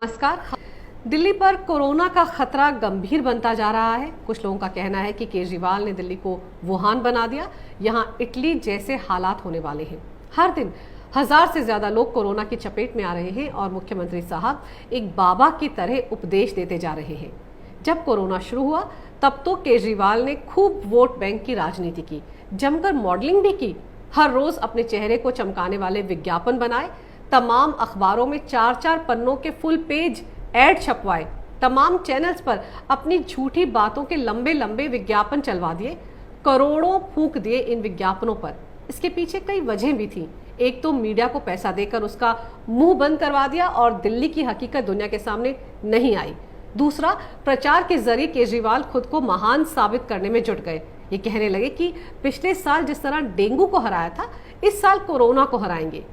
नमस्कार। दिल्ली पर कोरोना का खतरा गंभीर बनता जा रहा है। कुछ लोगों का कहना है कि केजरीवाल ने दिल्ली को वुहान बना दिया। यहाँ इटली जैसे हालात होने वाले हैं। हर दिन 1000 से ज्यादा लोग कोरोना की चपेट में आ रहे हैं और मुख्यमंत्री साहब एक बाबा की तरह उपदेश देते जा रहे हैं। जब कोरोना शुरू हुआ तब तो केजरीवाल ने खूब वोट बैंक की राजनीति की, जमकर मॉडलिंग भी की। हर रोज अपने चेहरे को चमकाने वाले विज्ञापन बनाए, तमाम अखबारों में 4-4 पन्नों के फुल पेज एड छपवाए, तमाम चैनल्स पर अपनी झूठी बातों के लंबे लंबे विज्ञापन चलवा दिए, करोड़ों फूंक दिए इन विज्ञापनों पर। इसके पीछे कई वजह भी थी। एक तो मीडिया को पैसा देकर उसका मुंह बंद करवा दिया और दिल्ली की हकीकत दुनिया के सामने नहीं आई। दूसरा, प्रचार के जरिए केजरीवाल खुद को महान साबित करने में जुट गए। ये कहने लगे कि पिछले साल जिस तरह डेंगू को हराया था, इस साल कोरोना को हराएंगे।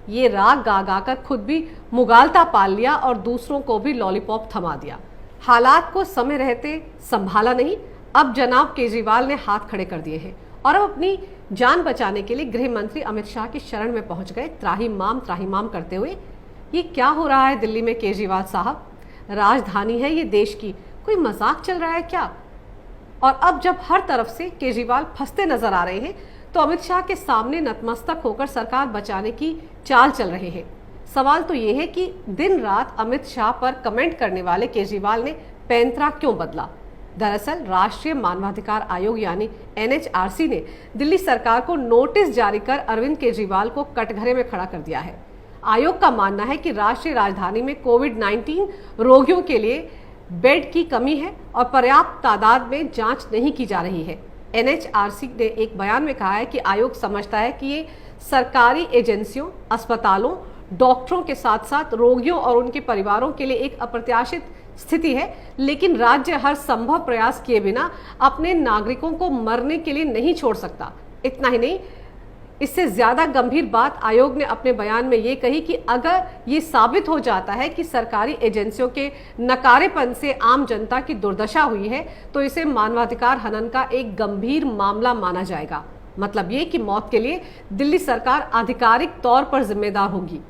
ये राग गा गा कर खुद भी मुगालता पाल लिया और दूसरों को भी लॉलीपॉप थमा दिया। हालात को समय रहते संभाला नहीं। अब जनाब केजरीवाल ने हाथ खड़े कर दिए हैं और अब अपनी जान बचाने के लिए गृह मंत्री अमित शाह की शरण में पहुंच गए, त्राहिमाम करते हुए। ये क्या हो रहा है दिल्ली में केजरीवाल साहब? राजधानी है ये देश की, कोई मजाक चल रहा है क्या? और अब जब हर तरफ से केजरीवाल फंसते नजर आ रहे हैं तो अमित शाह के सामने नतमस्तक होकर सरकार बचाने की चाल चल रहे हैं। सवाल तो ये है कि दिन रात अमित शाह पर कमेंट करने वाले केजरीवाल ने पैंतरा क्यों बदला? दरअसल राष्ट्रीय मानवाधिकार आयोग यानी NHRC ने दिल्ली सरकार को नोटिस जारी कर अरविंद केजरीवाल को कटघरे में खड़ा कर दिया है। आयोग का मानना है कि राष्ट्रीय राजधानी में कोविड-19 रोगियों के लिए बेड की कमी है और पर्याप्त तादाद में जांच नहीं की जा रही है। NHRC ने एक बयान में कहा है कि आयोग समझता है कि ये सरकारी एजेंसियों, अस्पतालों, डॉक्टरों के साथ साथ रोगियों और उनके परिवारों के लिए एक अप्रत्याशित स्थिति है, लेकिन राज्य हर संभव प्रयास किए बिना अपने नागरिकों को मरने के लिए नहीं छोड़ सकता। इतना ही नहीं, इससे ज्यादा गंभीर बात आयोग ने अपने बयान में ये कही कि अगर ये साबित हो जाता है कि सरकारी एजेंसियों के नकारेपन से आम जनता की दुर्दशा हुई है तो इसे मानवाधिकार हनन का एक गंभीर मामला माना जाएगा। मतलब ये कि मौत के लिए दिल्ली सरकार आधिकारिक तौर पर जिम्मेदार होगी।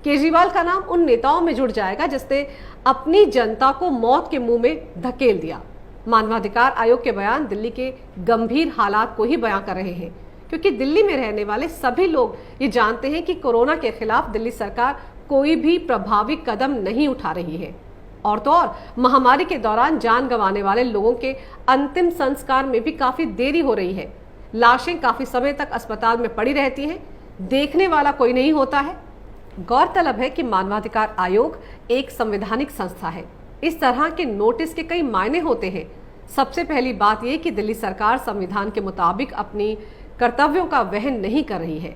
केजरीवाल का नाम उन नेताओं में जुड़ जाएगा जिसने अपनी जनता को मौत के मुंह में धकेल दिया। मानवाधिकार आयोग के बयान दिल्ली के गंभीर हालात को ही बयां कर रहे हैं, क्योंकि दिल्ली में रहने वाले सभी लोग ये जानते हैं कि कोरोना के खिलाफ दिल्ली सरकार कोई भी प्रभावी कदम नहीं उठा रही है। और तो और महामारी के दौरान जान गंवाने वाले लोगों के अंतिम संस्कार में भी काफी देरी हो रही है। लाशें काफी समय तक अस्पताल में पड़ी रहती हैं, देखने वाला कोई नहीं होता है। गौरतलब है कि मानवाधिकार आयोग एक संवैधानिक संस्था है। इस तरह के नोटिस के कई मायने होते हैं। सबसे पहली बात यह कि दिल्ली सरकार संविधान के मुताबिक अपनी कर्तव्यों का वहन नहीं कर रही है।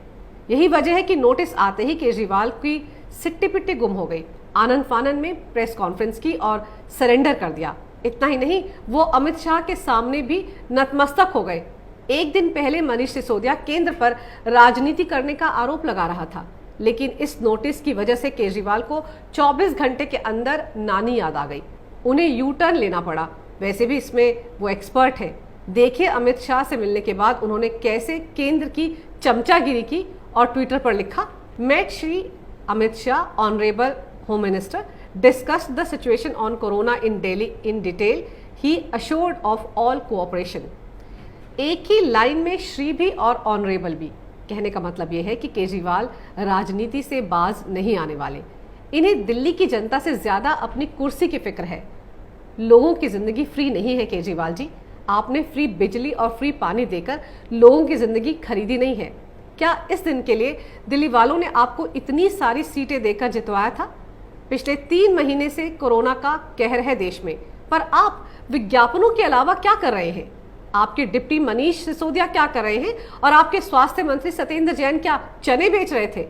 यही वजह है कि नोटिस आते ही केजरीवाल की सिट्टी पिट्टी गुम हो गई। आनंद फानन में प्रेस कॉन्फ्रेंस की और सरेंडर कर दिया। इतना ही नहीं, वो अमित शाह के सामने भी नतमस्तक हो गए। एक दिन पहले मनीष सिसोदिया केंद्र पर राजनीति करने का आरोप लगा रहा था, लेकिन इस नोटिस की वजह से केजरीवाल को 24 घंटे के अंदर नानी याद आ गई। उन्हें यू टर्न लेना पड़ा। वैसे भी इसमें वो एक्सपर्ट है। देखिए अमित शाह से मिलने के बाद उन्होंने कैसे केंद्र की चमचागिरी की और ट्विटर पर लिखा, met Shri Amit Shah honourable home minister discussed the situation on corona in Delhi in detail, he assured of all cooperation. एक ही लाइन में श्री भी और ऑनरेबल भी। कहने का मतलब यह है कि केजरीवाल राजनीति से बाज नहीं आने वाले। इन्हें दिल्ली की जनता से ज्यादा अपनी कुर्सी की फिक्र है। लोगों की जिंदगी फ्री नहीं है केजरीवाल जी। आपने फ्री बिजली और फ्री पानी देकर लोगों की जिंदगी खरीदी नहीं है। क्या इस दिन के लिए दिल्ली वालों ने आपको इतनी सारी सीटें देकर जितवाया था? पिछले 3 महीने से कोरोना का कहर है देश में, पर आप विज्ञापनों के अलावा क्या कर रहे हैं? आपके डिप्टी मनीष सिसोदिया क्या कर रहे हैं और आपके स्वास्थ्य मंत्री सत्येंद्र जैन क्या चने बेच रहे थे?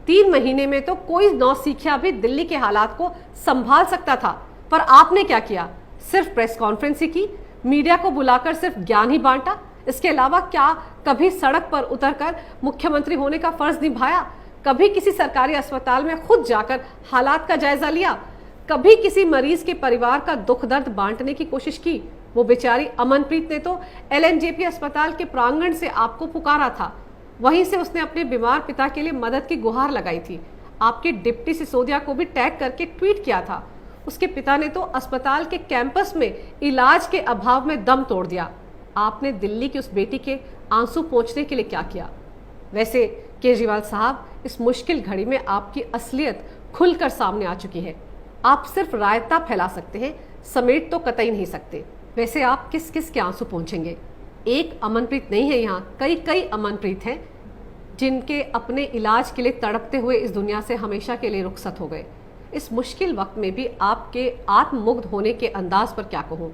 3 महीने में तो कोई नौसिखिया भी दिल्ली के हालात को संभाल सकता था, पर आपने क्या किया? सिर्फ प्रेस कॉन्फ्रेंस ही की, मीडिया को बुलाकर सिर्फ ज्ञान ही बांटा। इसके अलावा क्या कभी सड़क पर उतरकर मुख्यमंत्री होने का फर्ज निभाया? कभी किसी सरकारी अस्पताल में खुद जाकर हालात का जायजा लिया? कभी किसी मरीज के परिवार का दुख दर्द बांटने की कोशिश की? वो बेचारी अमनप्रीत ने तो LNJP अस्पताल के प्रांगण से आपको पुकारा था। वहीं से उसने अपने बीमार पिता के लिए मदद की गुहार लगाई थी। आपके डिप्टी सिसोदिया को भी टैग करके ट्वीट किया था। उसके पिता ने तो अस्पताल के कैंपस में इलाज के अभाव में दम तोड़ दिया। आपने दिल्ली की उस बेटी के आंसू पोंछने के लिए क्या किया? वैसे केजरीवाल साहब, इस मुश्किल घड़ी में आपकी असलियत खुलकर सामने आ चुकी है। आप सिर्फ रायता फैला सकते हैं, समेट तो कतई नहीं सकते। वैसे आप किस किस के आंसू पोंछेंगे? एक अमनप्रीत नहीं है यहाँ, कई कई अमनप्रीत हैं जिनके अपने इलाज के लिए तड़पते हुए इस दुनिया से हमेशा के लिए रुखसत हो गए। इस मुश्किल वक्त में भी आपके आत्ममुग्ध होने के अंदाज पर क्या कहूँ?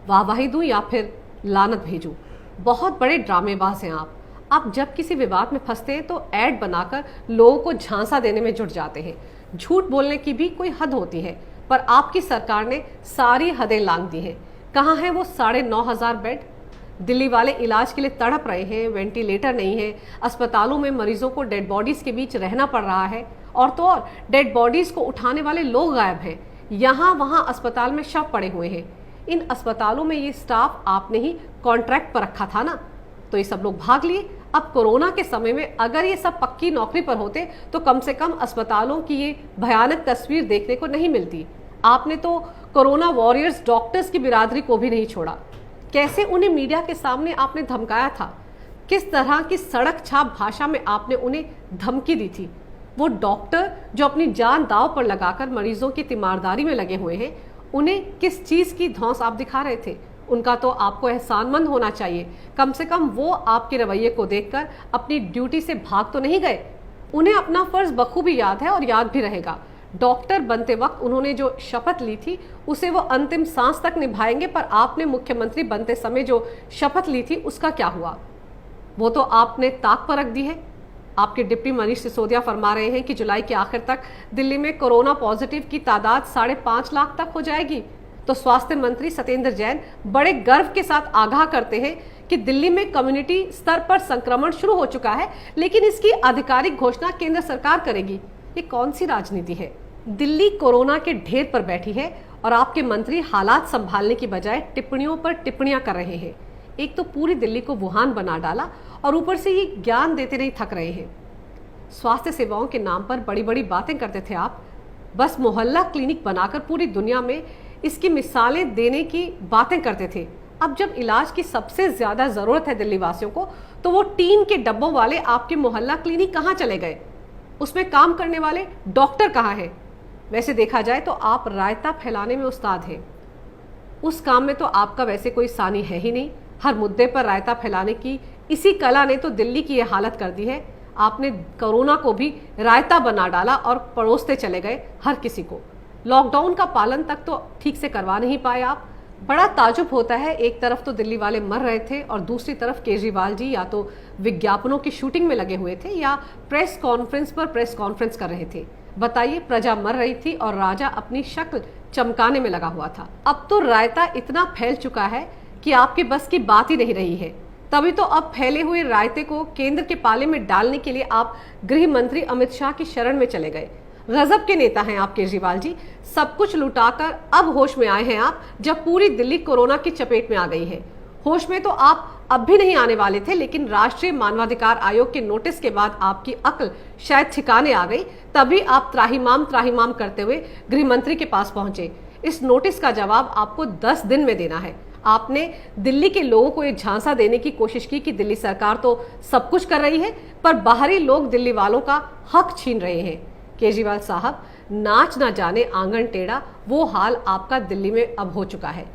वाहवाही दूं या फिर लानत भेजूं? बहुत बड़े ड्रामेबाज हैं आप जब किसी विवाद में फंसते हैं तो ऐड बनाकर लोगों को झांसा देने में जुट जाते हैं। झूठ बोलने की भी कोई हद होती है, पर आपकी सरकार ने सारी हदें लांघ दी हैं। कहाँ है वो 9,500 बेड? दिल्ली वाले इलाज के लिए तड़प रहे हैं, वेंटिलेटर नहीं है, अस्पतालों में मरीजों को डेड बॉडीज के बीच रहना पड़ रहा है, और तो और डेड बॉडीज को उठाने वाले लोग गायब हैं। यहाँ वहाँ अस्पताल में शव पड़े हुए हैं। इन अस्पतालों में ये स्टाफ आपने ही कॉन्ट्रैक्ट पर रखा था ना, तो ये सब लोग भाग लिए। अब कोरोना के समय में अगर ये सब पक्की नौकरी पर होते तो कम से कम अस्पतालों की ये भयानक तस्वीर देखने को नहीं मिलती। आपने तो कोरोना वॉरियर्स डॉक्टर्स की बिरादरी को भी नहीं छोड़ा। कैसे उन्हें मीडिया के सामने आपने धमकाया था? किस तरह की सड़क छाप भाषा में आपने उन्हें धमकी दी थी? वो डॉक्टर जो अपनी जान दांव पर लगाकर मरीजों की तीमारदारी में लगे हुए हैं, उन्हें किस चीज की धौंस आप दिखा रहे थे? उनका तो आपको एहसानमंद होना चाहिए। कम से कम वो आपके रवैये को देखकर अपनी ड्यूटी से भाग तो नहीं गए। उन्हें अपना फर्ज बखूबी याद है और याद भी रहेगा। डॉक्टर बनते वक्त उन्होंने जो शपथ ली थी उसे वो अंतिम सांस तक निभाएंगे, पर आपने मुख्यमंत्री बनते समय जो शपथ ली थी उसका क्या हुआ? वो तो आपने ताक पर रख दी है। आपके डिप्टी मनीष सिसोदिया फरमा रहे हैं कि जुलाई के आखिर तक दिल्ली में कोरोना पॉजिटिव की तादाद 5.5 लाख तक हो जाएगी। तो स्वास्थ्य मंत्री सत्येंद्र जैन बड़े गर्व के साथ आगाह करते हैं कि दिल्ली में कम्युनिटी स्तर पर संक्रमण शुरू हो चुका है, लेकिन इसकी आधिकारिक घोषणा केंद्र सरकार करेगी। ये कौन सी राजनीति है? दिल्ली कोरोना के ढेर पर बैठी है और आपके मंत्री हालात संभालने की बजाय टिप्पणियों पर टिप्पणियां कर रहे हैं। एक तो पूरी दिल्ली को वुहान बना डाला और ऊपर से ये ज्ञान देते नहीं थक रहे हैं। स्वास्थ्य सेवाओं के नाम पर बड़ी बड़ी बातें करते थे आप। बस मोहल्ला क्लिनिक बनाकर पूरी दुनिया में इसकी मिसालें देने की बातें करते थे। अब जब इलाज की सबसे ज्यादा जरूरत है दिल्ली वासियों को, तो वो टीन के डब्बों वाले आपके मोहल्ला क्लिनिक कहाँ चले गए? उसमें काम करने वाले डॉक्टर कहाँ हैं? वैसे देखा जाए तो आप रायता फैलाने में उस्ताद हैं। उस काम में तो आपका वैसे कोई सानी है ही नहीं। हर मुद्दे पर रायता फैलाने की इसी कला ने तो दिल्ली की ये हालत कर दी है। आपने कोरोना को भी रायता बना डाला और परोसते चले गए हर किसी को। लॉकडाउन का पालन तक तो ठीक से करवा नहीं पाए आप। बड़ा ताजुब होता है, एक तरफ तो दिल्ली वाले मर रहे थे और दूसरी तरफ केजरीवाल जी या तो विज्ञापनों की शूटिंग में लगे हुए थे या प्रेस कॉन्फ्रेंस पर प्रेस कॉन्फ्रेंस कर रहे थे। बताइए, प्रजा मर रही थी और राजा अपनी शक्ल चमकाने में लगा हुआ था। अब तो रायता इतना फैल चुका है कि आपके बस की बात ही नहीं रही है। तभी तो अब फैले हुए रायते को केंद्र के पाले में डालने के लिए आप गृह मंत्री अमित शाह की शरण में चले गए। गजब के नेता हैं आप केजरीवाल जी। सब कुछ लुटाकर अब होश में आए हैं आप, जब पूरी दिल्ली कोरोना की चपेट में आ गई है। होश में तो आप अब भी नहीं आने वाले थे, लेकिन राष्ट्रीय मानवाधिकार आयोग के नोटिस के बाद आपकी अक्ल शायद ठिकाने आ गई। तभी आप त्राहिमाम करते हुए गृह मंत्री के पास पहुंचे। इस नोटिस का जवाब आपको 10 दिन में देना है। आपने दिल्ली के लोगों को एक झांसा देने की कोशिश की कि दिल्ली सरकार तो सब कुछ कर रही है, पर बाहरी लोग दिल्ली वालों का हक छीन रहे हैं। केजरीवाल साहब, नाच ना जाने आंगन टेढ़ा, वो हाल आपका दिल्ली में अब हो चुका है।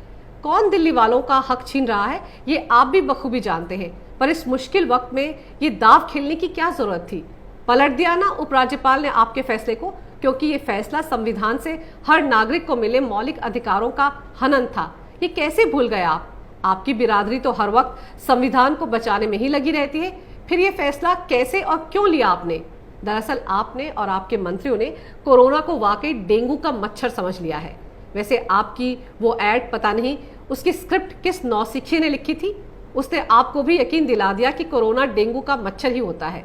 कौन दिल्ली वालों का हक छीन रहा है ये आप भी बखूबी जानते हैं, पर इस मुश्किल वक्त में ये दाव खेलने की क्या जरूरत थी? पलट दिया ना उपराज्यपाल ने आपके फैसले को, क्योंकि ये फैसला संविधान से हर नागरिक को मिले मौलिक अधिकारों का हनन था। ये कैसे भूल गए आप? आपकी बिरादरी तो हर वक्त संविधान को बचाने में ही लगी रहती है। फिर ये फैसला कैसे और क्यों लिया आपने? दरअसल आपने और आपके मंत्रियों ने कोरोना को वाकई डेंगू का मच्छर समझ लिया है। वैसे आपकी वो एड पता नहीं उसकी स्क्रिप्ट किस नौसिखिए ने लिखी थी, उसने आपको भी यकीन दिला दिया कि कोरोना डेंगू का मच्छर ही होता है।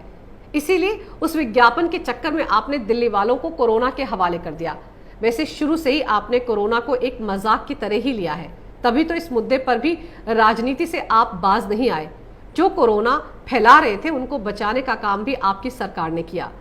इसीलिए उस विज्ञापन के चक्कर में आपने दिल्ली वालों को कोरोना के हवाले कर दिया। वैसे शुरू से ही आपने कोरोना को एक मजाक की तरह ही लिया है, तभी तो इस मुद्दे पर भी राजनीति से आप बाज नहीं आए। जो कोरोना फैला रहे थे उनको बचाने का काम भी आपकी सरकार ने किया।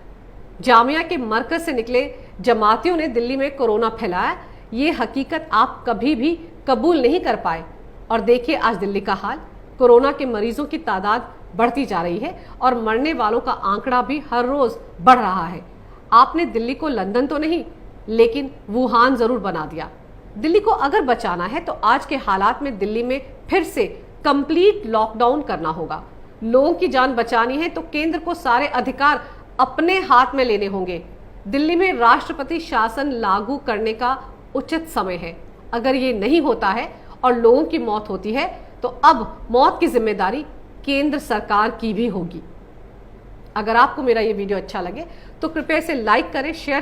जामिया के मरकज से निकले जमातियों ने दिल्ली में कोरोना फैलाया। ये हकीकत आप कभी भी कबूल नहीं कर पाए। और देखिए आज दिल्ली का हाल, कोरोना के मरीजों की तादाद बढ़ती जा रही है और मरने वालों का आंकड़ा भी हर रोज बढ़ रहा है। आपने दिल्ली को लंदन तो नहीं, लेकिन वुहान जरूर बना दिया। दिल्ली को अगर बचाना है तो आज के हालात में दिल्ली में फिर से कंप्लीट लॉकडाउन करना होगा। लोगों की जान बचानी है तो केंद्र को सारे अधिकार अपने हाथ में लेने होंगे। दिल्ली में राष्ट्रपति शासन लागू करने का उचित समय है। अगर ये नहीं होता है और लोगों की मौत होती है तो अब मौत की जिम्मेदारी केंद्र सरकार की भी होगी। अगर आपको मेरा ये वीडियो अच्छा लगे तो कृपया इसे लाइक करें, शेयर